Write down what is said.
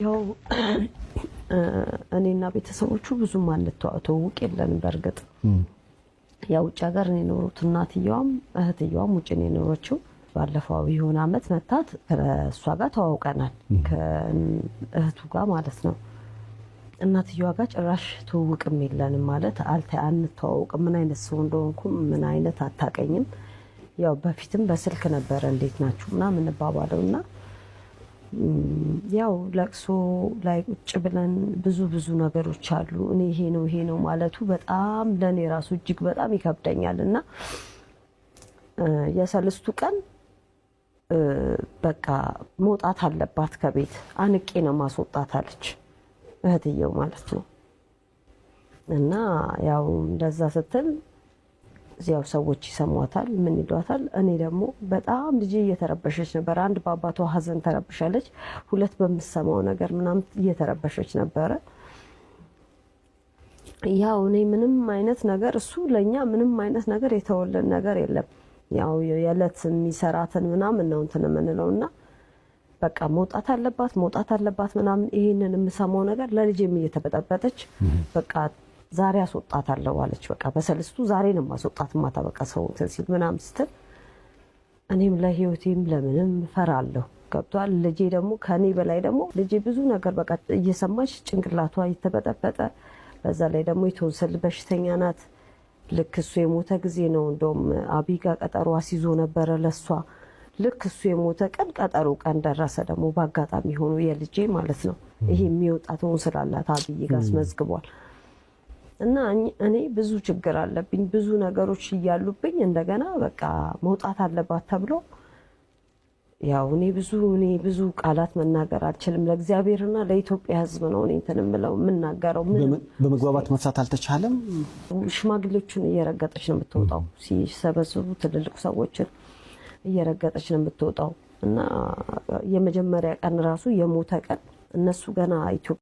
ያው እኔና ቤተሰቦቹ ብዙም አንተዋወቅ የለንም። በርግጥ ያው ውጭ ሀገር ነው የኖሩት። እናትየዋም እህትየዋም ውጭ ነው የኖረችው። ባለፈው የሆነ አመት መታት ከእሷ ጋር ተዋውቀናል፣ ከእህቱ ጋር ማለት ነው። እናትየዋ ጋር ጭራሽ ትውውቅም የለንም ማለት አንተዋወቅም። ምን አይነት ሰው እንደሆንኩ ምን አይነት አታቀኝም። ያው በፊትም በስልክ ነበረ እንዴት ናችሁ ምናምን እንባባለውና ያው ለቅሶ ላይ ቁጭ ብለን ብዙ ነገሮች አሉ። እኔ ይሄ ነው ማለቱ በጣም ለኔ ራሱ እጅግ በጣም ይከብደኛልና የሰልስቱ ቀን በቃ መውጣት አለባት ከቤት አንቄ ነው ማስወጣት አለች እህትየው ማለት ነው። እና ያው እንደዛ ስትል ያው ሰዎች ይሰሟታል፣ ምን ይሏታል። እኔ ደግሞ በጣም ልጅ እየተረበሸች ነበር። አንድ በአባቷ ሀዘን ተረብሻለች፣ ሁለት በምሰማው ነገር ምናምን እየተረበሸች ነበረ። ያው እኔ ምንም አይነት ነገር እሱ ለኛ ምንም አይነት ነገር የተወለን ነገር የለም። ያው የዕለት የሚሰራትን ምናምን ነው እንትን የምንለውና በቃ መውጣት አለባት ምናምን ይሄንን የምሰማው ነገር ለልጄም እየተበጠበጠች በቃ ዛሬ አስወጣታለሁ አለች። በቃ በሰልስቱ ዛሬ ነው ማስወጣት ማታ በቃ ሰው ሲል ምናምን ስትል እኔም ለህይወቴም ለምንም ፈራለሁ። ገብቷል። ልጄ ደግሞ ከኔ በላይ ደግሞ ልጄ ብዙ ነገር በቃ እየሰማች ጭንቅላቷ እየተበጠበጠ፣ በዛ ላይ ደግሞ የቶንስል በሽተኛ ናት። ልክ እሱ የሞተ ጊዜ ነው እንደውም አቢጋ ቀጠሮ አስይዞ ነበረ ለሷ። ልክ እሱ የሞተ ቀጠሮ ቀን ደረሰ። ደግሞ በአጋጣሚ ሆኖ የልጄ ማለት ነው ይሄ የሚወጣ ቶንስል አላት አብይ ጋር አስመዝግቧል። እና እኔ ብዙ ችግር አለብኝ፣ ብዙ ነገሮች እያሉብኝ እንደገና በቃ መውጣት አለባት ተብሎ ያው እኔ ብዙ ቃላት መናገር አልችልም። ለእግዚአብሔርና ለኢትዮጵያ ሕዝብ ነው እኔ እንትን የምለው የምናገረው። በመግባባት መፍታት አልተቻለም። ሽማግሌዎቹን እየረገጠች ነው የምትወጣው። ሲሰበስቡ ትልልቅ ሰዎችን እየረገጠች ነው የምትወጣው። እና የመጀመሪያ ቀን ራሱ የሞተ ቀን እነሱ ገና ኢትዮጵያ